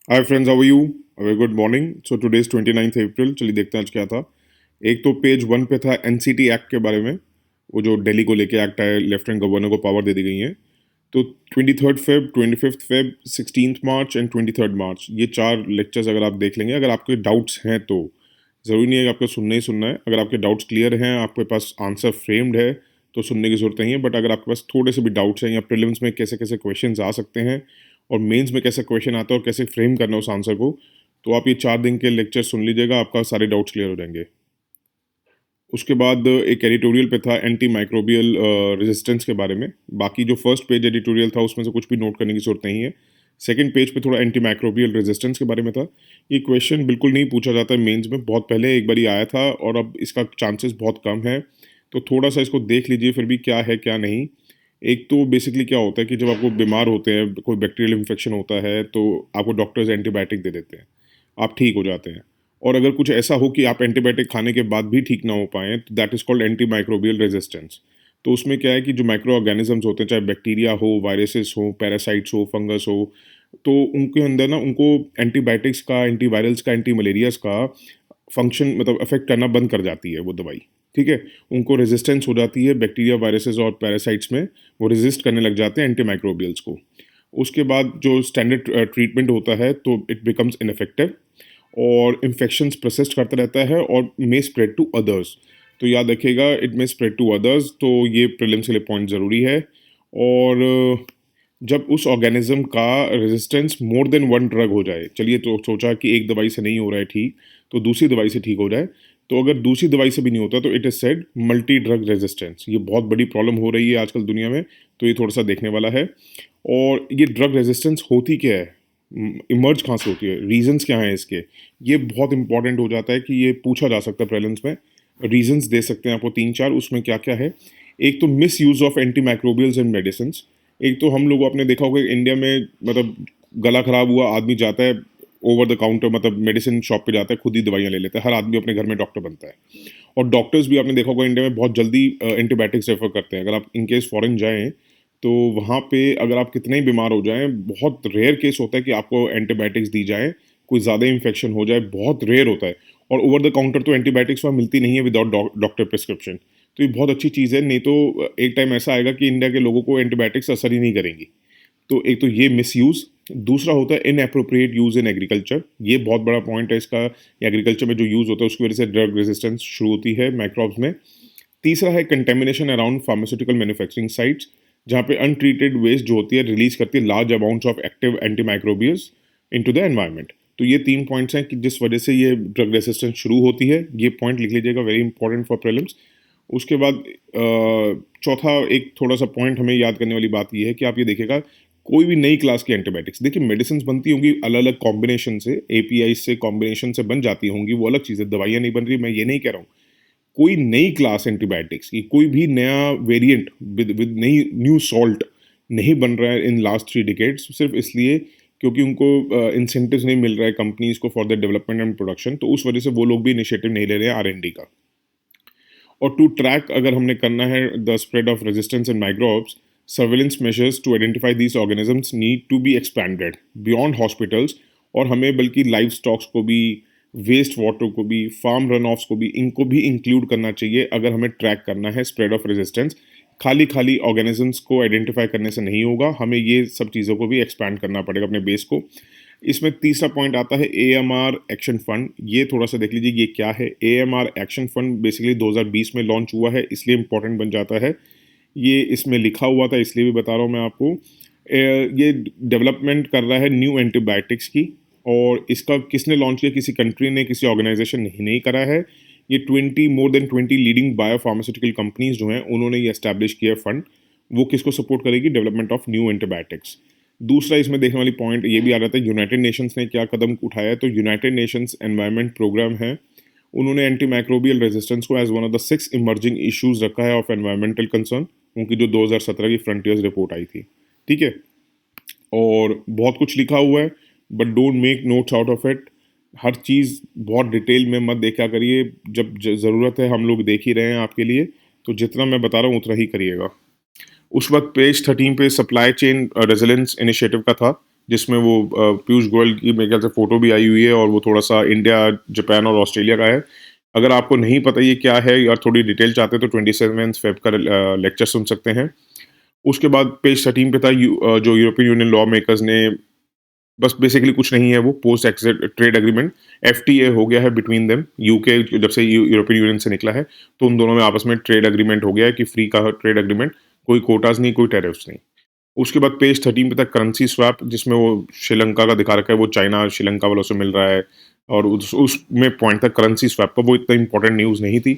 Hi friends, how are you? Very good morning. So today is 29th April. चलिए देखते हैं आज क्या था। एक तो पेज वन पे था एनसीटी एक्ट के बारे में। वो जो दिल्ली को लेके एक्ट है, लेफ्टिनेंट गवर्नर को पावर दे दी गई है। तो 23rd Feb, 25th Feb, 16th March and 23rd मार्च, ये चार लेक्चर्स अगर आप देख लेंगे, अगर आपके डाउट्स हैं तो ज़रूरी नहीं है कि आपको सुनना ही सुनना है। अगर आपके डाउट्स क्लियर हैं, आपके पास आंसर फ्रेम्ड है, तो सुनने की ज़रूरत नहीं है। बट अगर आपके पास थोड़े से भी डाउट्स हैं या प्रीलिम्स में कैसे कैसे क्वेश्चंस आ सकते हैं और मेंस में कैसे क्वेश्चन आता है और कैसे फ्रेम करना है उस आंसर को, तो आप ये 4 दिन के लेक्चर सुन लीजिएगा, आपका सारे डाउट्स क्लियर हो जाएंगे। उसके बाद एक एडिटोरियल पे था एंटी माइक्रोबियल रेजिस्टेंस के बारे में। बाकी जो फर्स्ट पेज एडिटोरियल था उसमें से कुछ भी नोट करने की जरूरत नहीं है। सेकंड पेज पे थोड़ा एंटी माइक्रोबियल रेजिस्टेंस के बारे में था। ये क्वेश्चन बिल्कुल नहीं पूछा जाता है मेंस में, बहुत पहले एक बार ही आया था और अब इसका चांसेस बहुत कम है। तो थोड़ा सा इसको देख लीजिए फिर भी क्या है क्या नहीं। एक तो बेसिकली क्या होता है कि जब आपको बीमार होते हैं, कोई बैक्टीरियल इन्फेक्शन होता है, तो आपको डॉक्टर्स एंटीबायोटिक दे देते हैं, आप ठीक हो जाते हैं। और अगर कुछ ऐसा हो कि आप एंटीबायोटिक खाने के बाद भी ठीक ना हो पाएँ, तो that is called anti microbial resistance. तो उसमें क्या है कि जो माइक्रो ऑर्गेनिजम्स होते हैं, चाहे बैक्टीरिया हो, वायरसेस हो, पैरासाइट्स हो, फंगस हो, तो उनके अंदर ना उनको एंटीबायोटिक्स का, एंटीवायरल्स का, एंटी मलेरियाज का फंक्शन मतलब अफेक्ट करना बंद कर जाती है वो दवाई। ठीक है, उनको रेजिस्टेंस हो जाती है बैक्टीरिया, वायरसेस और पैरासाइट्स में, वो रेजिस्ट करने लग जाते हैं एंटी माइक्रोबियल्स को। उसके बाद जो स्टैंडर्ड ट्रीटमेंट होता है तो इट बिकम्स इनफेक्टिव और इन्फेक्शंस परसिस्ट करता रहता है और मे स्प्रेड टू अदर्स। तो याद रखिएगा, it may spread to others, तो ये प्रीलिम्स के लिए पॉइंट ज़रूरी है। और जब उस ऑर्गेनिज्म का resistance more than one drug हो जाए, चलिए तो सोचा कि एक दवाई से नहीं हो रहा है ठीक, तो दूसरी दवाई से ठीक हो जाए। तो अगर दूसरी दवाई से भी नहीं होता तो it is said multi drug resistance. ये बहुत बड़ी प्रॉब्लम हो रही है आजकल दुनिया में, तो ये थोड़ा सा देखने वाला है। और ये ड्रग रेजिस्टेंस होती क्या है, इमर्ज कहाँ से होती है, रीजंस क्या हैं इसके, ये बहुत इंपॉर्टेंट हो जाता है कि ये पूछा जा सकता है प्रेजेंस में। रीजंस दे सकते हैं आपको तीन चार, उसमें क्या क्या है। एक तो miss use of anti microbials and medicine. एक तो हम लोग आपने देखा होगा इंडिया में, मतलब गला खराब हुआ आदमी जाता है ओवर द काउंटर, मतलब मेडिसिन शॉप पे जाता है, खुद ही दवाइयाँ ले लेता है, हर आदमी अपने घर में डॉक्टर बनता है। और डॉक्टर्स भी आपने देखा होगा इंडिया में बहुत जल्दी एंटीबायोटिक्स रेफर करते हैं। अगर आप इनकेस फॉरेन जाएँ तो वहाँ पे अगर आप कितने ही बीमार हो जाएँ, बहुत रेयर केस होता है कि आपको एंटीबायोटिक्स दी जाए, कोई ज़्यादा इन्फेक्शन हो जाए, बहुत रेयर होता है। और ओवर द काउंटर तो एंटीबायोटिक्स वहाँ मिलती नहीं है विदाउट डॉक्टर प्रिस्क्रिप्शन। तो ये बहुत अच्छी चीज़ है, नहीं तो एक टाइम ऐसा आएगा कि इंडिया के लोगों को एंटीबायोटिक्स असर ही नहीं करेंगी। तो एक तो ये मिसयूज़। दूसरा होता है इनएप्रोप्रिएट यूज़ इन एग्रीकल्चर। ये बहुत बड़ा पॉइंट है इसका। एग्रीकल्चर में जो यूज़ होता है उसकी वजह से ड्रग रेजिस्टेंस शुरू होती है माइक्रोब्स में। तीसरा है contamination around pharmaceutical manufacturing sites, जहाँ पे अनट्रीटेड वेस्ट जो होती है रिलीज करती है large amounts of active anti microbials into the environment. तो ये तीन पॉइंट्स हैं कि जिस वजह से ये ड्रग रेसिस्टेंस शुरू होती है। ये पॉइंट लिख लीजिएगा, वेरी इंपॉर्टेंट फॉर प्रीलिम्स। उसके बाद चौथा एक थोड़ा सा पॉइंट हमें याद करने वाली बात ये है कि आप ये देखिएगा, कोई भी नई क्लास की एंटीबायोटिक्स, देखिए मेडिसिन बनती होंगी अलग अलग कॉम्बिनेशन से, एपीआई से कॉम्बिनेशन से बन जाती होंगी, वो अलग चीज़ है, दवाइयाँ नहीं बन रही, मैं ये नहीं कह रहा हूँ। कोई नई क्लास एंटीबायोटिक्स की, कोई भी नया वेरिएंट विद नई न्यू सॉल्ट नहीं बन रहा है इन लास्ट 3 डिकेड्स, सिर्फ इसलिए क्योंकि उनको इंसेंटिव्स नहीं मिल रहा है कंपनीज को for the development and production, तो उस वजह से वो लोग भी इनिशिएटिव नहीं ले रहे हैं आर एन डी का। और टू ट्रैक अगर हमने करना है the spread of resistance in microbes, surveillance measures to identify these organisms need to be expanded beyond hospitals. और हमें बल्कि लाइव स्टॉक्स को भी, वेस्ट वाटर को भी, फार्म रन ऑफ्स को भी, इनको भी इंक्लूड करना चाहिए अगर हमें ट्रैक करना है स्प्रेड ऑफ रेजिस्टेंस। खाली खाली ऑर्गेनिजम्स को आइडेंटिफाई करने से नहीं होगा, हमें ये सब चीज़ों को भी एक्सपैंड करना पड़ेगा अपने बेस को। इसमें तीसरा पॉइंट आता है एएमआर एक्शन फंड। ये थोड़ा सा देख लीजिए ये क्या है। एएमआर एक्शन फंड बेसिकली 2020 में लॉन्च हुआ है, इसलिए इंपॉर्टेंट बन जाता है। ये इसमें लिखा हुआ था इसलिए भी बता रहा हूँ मैं आपको। ये डेवलपमेंट कर रहा है न्यू एंटीबायोटिक्स की। और इसका किसने लॉन्च किया? किसी कंट्री ने, किसी ऑर्गेनाइजेशन ने नहीं करा है। ये 20 more than 20 leading bio pharmaceutical companies जो हैं उन्होंने ये एस्टैब्लिश किया फंड। वो किसको सपोर्ट करेगी? Development of new antibiotics. दूसरा इसमें देखने वाली पॉइंट ये भी आ जाता है, यूनाइटेड नेशंस ने क्या कदम उठाया है। तो यूनाइटेड नेशंस एनवायरनमेंट प्रोग्राम है, उन्होंने एंटी माइक्रोबियल रेजिस्टेंस को as one of the 6 emerging issues रखा है ऑफ एनवायरमेंटल कंसर्न, उनकी जो 2017 की फ्रंटियर्स रिपोर्ट आई थी। ठीक है, और बहुत कुछ लिखा हुआ है, but don't make notes out of it. हर चीज़ बहुत डिटेल में मत देखा करिए, जब ज़रूरत है हम लोग देख ही रहे हैं आपके लिए, तो जितना मैं बता रहा हूँ उतना ही करिएगा। उस वक्त पेज 13 पे सप्लाई चेन रेजिलेंस इनिशिएटिव का था। जिसमें वो पीयूष गोयल की मेरे ख्याल से फ़ोटो भी आई हुई है और वो थोड़ा-सा इंडिया, जापान और ऑस्ट्रेलिया का है। अगर आपको नहीं पता ये क्या है या थोड़ी डिटेल चाहते हैं तो 27 फ़ेब का लेक्चर सुन सकते हैं। उसके बाद पेज 13 पे था जो यूरोपियन यूनियन लॉ मेकर्स ने बस बेसिकली कुछ नहीं है वो post exit trade agreement FTA हो गया है बिटवीन देम। यूके जब से यूरोपियन यूनियन से निकला है तो उन दोनों में आपस में ट्रेड एग्रीमेंट हो गया है कि फ्री का ट्रेड एग्रीमेंट, कोई कोटास नहीं, कोई टैरिफ्स नहीं। उसके बाद पेज 13 पे तक करेंसी स्वैप, जिसमें वो श्रीलंका का दिखा रखा है, वो चाइना श्रीलंका वालों से मिल रहा है और उसमें पॉइंट था करेंसी स्वैप का, वो इतना इंपॉर्टेंट न्यूज़ नहीं थी।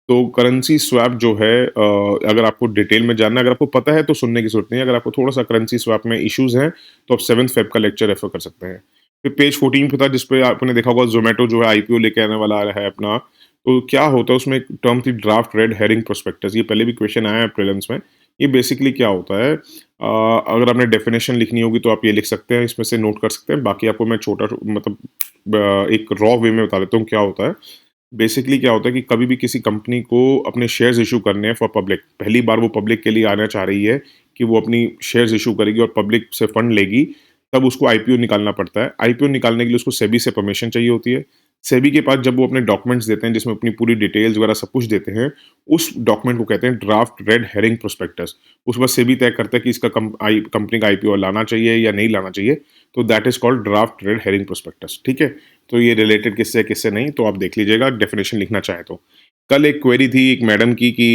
तो करेंसी स्वैप जो है अगर आपको डिटेल में जानना है, अगर आपको पता है तो सुनने की ज़रूरत नहीं है, अगर आपको थोड़ा-सा करेंसी स्वैप में इश्यूज़ हैं, तो आप 7th फ़ेब का लेक्चर रेफ़र कर सकते हैं। फिर पेज 14 पे था जिसपे आपने देखा होगा ज़ोमैटो जो है आईपीओ लेके आने वाला है अपना। तो क्या होता है उसमें एक टर्म थी ड्राफ्ट रेड हेरिंग प्रोस्पेक्टस, ये पहले भी क्वेश्चन आया है प्रीलिम्स में। ये बेसिकली क्या होता है, अगर आपने डेफिनेशन लिखनी होगी तो आप ये लिख सकते हैं, इसमें से नोट कर सकते हैं। बाकी आपको मैं छोटा मतलब एक रॉ वे में बता देता हूँ क्या होता है। बेसिकली क्या होता है कि कभी भी किसी कंपनी को अपने शेयर्स इशू करने हैं फॉर पब्लिक, पहली बार वो पब्लिक के लिए आना चाह रही है कि वो अपनी शेयर्स इशू करेगी और पब्लिक से फंड लेगी, तब उसको आईपीओ निकालना पड़ता है। आईपीओ निकालने के लिए उसको सेबी से परमिशन चाहिए होती है। सेबी के पास जब वो अपने डॉक्यूमेंट्स देते हैं जिसमें अपनी पूरी डिटेल्स वगैरह सब कुछ देते हैं, उस डॉक्यूमेंट को कहते हैं ड्राफ्ट रेड हेरिंग प्रोस्पेक्टस। उसके बाद सेबी तय करता है कि इसका कंपनी का आईपीओ लाना चाहिए या नहीं लाना चाहिए, तो that is called draft red herring prospectus. ठीक है, तो ये रिलेटेड किससे किससे नहीं, तो आप देख लीजिएगा डेफिनेशन लिखना चाहें तो। कल एक क्वेरी थी एक मैडम की कि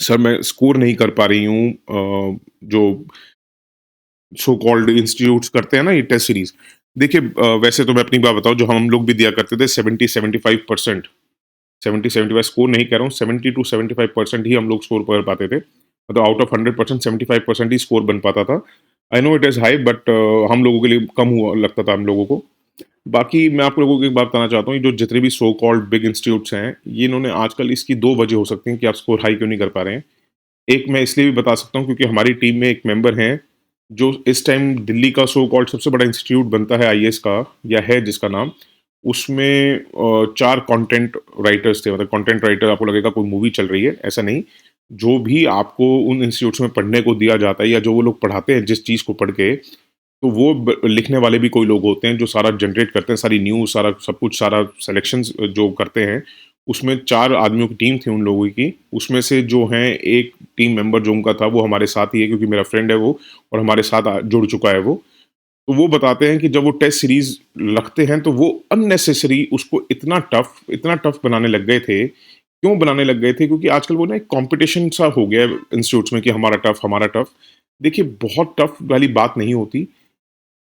सर मैं स्कोर नहीं कर पा रही हूँ, जो सो कॉल्ड इंस्टीट्यूट्स करते हैं ना ये टेस्ट सीरीज। देखिए वैसे तो मैं अपनी बात बताऊं, जो हम लोग भी दिया करते थे 70-75%, 70-75 स्कोर नहीं कह रहा हूँ, 70 to 75% ही हम लोग स्कोर कर पाते थे, मतलब आउट ऑफ 100% 75% ही स्कोर बन पाता था। I know it is high but हम लोगों के लिए कम हुआ लगता था हम लोगों को। बाकी मैं आप लोगों को एक बात बताना चाहता हूँ, ये जो जितने भी सो कॉल्ड बिग इंस्टीट्यूट्स हैं, ये इन्होंने आजकल इसकी दो वजह हो सकती हैं कि आप स्कोर हाई क्यों नहीं कर पा रहे हैं। एक मैं इसलिए भी बता सकता हूँ क्योंकि हमारी टीम में एक मेंबर हैं, जो इस टाइम दिल्ली का सो कॉल्ड सबसे बड़ा इंस्टीट्यूट बनता है आईएएस का, या है जिसका नाम, उसमें 4 कंटेंट राइटर्स थे। मतलब कंटेंट राइटर आपको लगेगा कोई मूवी चल रही है, ऐसा नहीं। जो भी आपको उन इंस्टीट्यूट्स में पढ़ने को दिया जाता है या जो वो लोग पढ़ाते हैं जिस चीज़ को पढ़ के, तो वो लिखने वाले भी कोई लोग होते हैं जो सारा जनरेट करते हैं, सारी न्यूज़, सारा सब कुछ, सारा सेलेक्शंस जो करते हैं। उसमें 4 आदमियों की टीम थी उन लोगों की। उसमें से जो हैं एक टीम मेंबर जो उनका था वो हमारे साथ ही है, क्योंकि मेरा फ्रेंड है वो और हमारे साथ जुड़ चुका है वो। तो वो बताते हैं कि जब वो टेस्ट सीरीज़ रखते हैं तो वो अननेसेसरी उसको इतना टफ बनाने लग गए थे। क्यों बनाने लग गए थे? क्योंकि आजकल वो ना एक कॉम्पिटिशन सा हो गया है इंस्टीट्यूट्स में कि हमारा टफ, हमारा टफ। देखिए बहुत टफ वाली बात नहीं होती।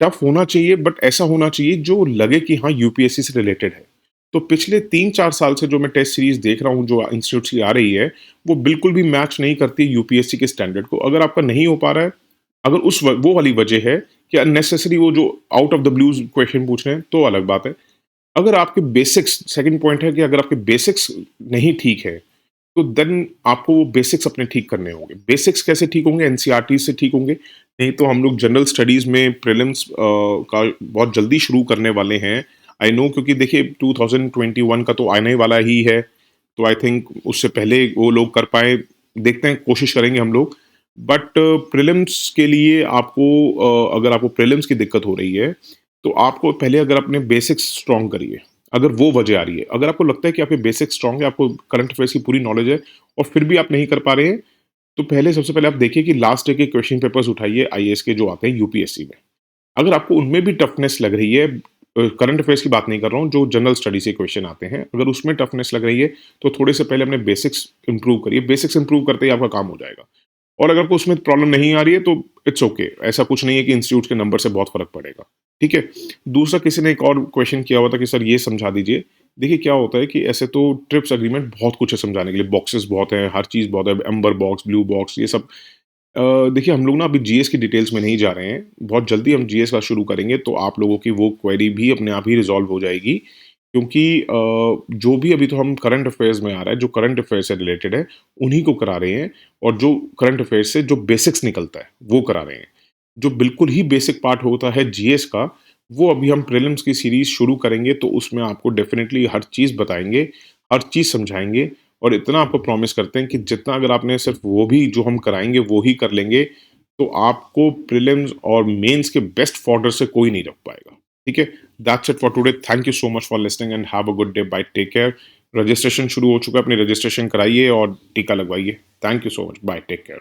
टफ होना चाहिए बट ऐसा होना चाहिए जो लगे कि हाँ यूपीएससी से रिलेटेड है। तो पिछले 3-4 साल से जो मैं टेस्ट सीरीज़ देख रहा हूँ जो इंस्टीट्यूट्स की आ रही है, वो बिल्कुल भी मैच नहीं करती यूपीएससी के स्टैंडर्ड को। अगर आपका नहीं हो पा रहा है, अगर वो वाली वजह है कि अननेसेसरी वो जो out of the blues question पूछ रहे हैं, तो अलग बात है। अगर आपके बेसिक्स, सेकंड पॉइंट है कि अगर आपके बेसिक्स नहीं ठीक है, तो देन आपको वो बेसिक्स अपने ठीक करने होंगे। बेसिक्स कैसे ठीक होंगे? एनसीईआरटी से ठीक होंगे। नहीं तो हम लोग जनरल स्टडीज़ में प्रीलिम्स का बहुत जल्दी शुरू करने वाले हैं। आई नो, क्योंकि देखिए 2021 का तो आने ही वाला ही है, तो आई थिंक उससे पहले वो लोग कर पाएँ, देखते हैं, कोशिश करेंगे हम लोग। बट प्रीलिम्स के लिए आपको अगर आपको प्रीलिम्स की दिक्कत हो रही है, तो आपको पहले अगर अपने बेसिक्स स्ट्रॉन्ग करिए। अगर वो वजह आ रही है, अगर आपको लगता है कि आपके बेसिक्स स्ट्रॉन्ग है, आपको करंट अफेयर्स की पूरी नॉलेज है और फिर भी आप नहीं कर पा रहे हैं, तो पहले सबसे पहले आप देखिए कि लास्ट डे के क्वेश्चन पेपर्स उठाइए आईएएस के जो आते हैं यूपीएससी में। अगर आपको उनमें भी टफनेस लग रही है, करंट अफेयर्स की बात नहीं कर रहा हूँ, जो जनरल स्टडी से क्वेश्चन आते हैं, अगर उसमें टफनेस लग रही है, तो थोड़े से पहले अपने बेसिक्स इंप्रूव करिए। बेसिक्स इंप्रूव करते ही आपका काम हो जाएगा। और अगर आपको उसमें प्रॉब्लम नहीं आ रही है तो इट्स ओके, ऐसा कुछ नहीं है कि इंस्टीट्यूट के नंबर से बहुत फ़र्क पड़ेगा, ठीक है? दूसरा, किसी ने एक और क्वेश्चन किया हुआ था कि सर ये समझा दीजिए। देखिए क्या होता है कि ऐसे तो ट्रिप्स एग्रीमेंट बहुत कुछ है समझाने के लिए, बॉक्सेस बहुत हैं, हर चीज़ बहुत है, एम्बर बॉक्स, ब्लू बॉक्स, ये सब। देखिए हम लोग ना अभी जीएस की डिटेल्स में नहीं जा रहे हैं, बहुत जल्दी हम जीएस का शुरू करेंगे तो आप लोगों की वो क्वेरी भी अपने आप ही रिज़ॉल्व हो जाएगी। क्योंकि जो भी अभी तो हम करंट अफेयर्स में आ रहा है, जो करंट अफेयर्स से रिलेटेड है, उन्हीं को करा रहे हैं और जो करंट अफेयर्स से जो बेसिक्स निकलता है, वो करा रहे हैं। जो बिल्कुल ही बेसिक पार्ट होता है जीएस का, वो अभी हम प्रीलिम्स की सीरीज़ शुरू करेंगे तो उसमें आपको डेफ़िनेटली हर चीज़ बताएँगे, हर चीज़ समझाएँगे और इतना आपको प्रॉमिस करते हैं कि जितना अगर आपने सिर्फ़ वो भी जो हम कराएँगे, वो ही कर लेंगे, तो आपको प्रीलिम्स और मेंस के बेस्ट फॉर्डर से कोई नहीं रख पाएगा। ठीक है, that's it for today. Thank you so much for listening and have a good day. Bye, take care. Registration शुरू हो चुका है, अपनी रजिस्ट्रेशन कराइए और टीका लगवाइए। Thank you so much. Bye, take care.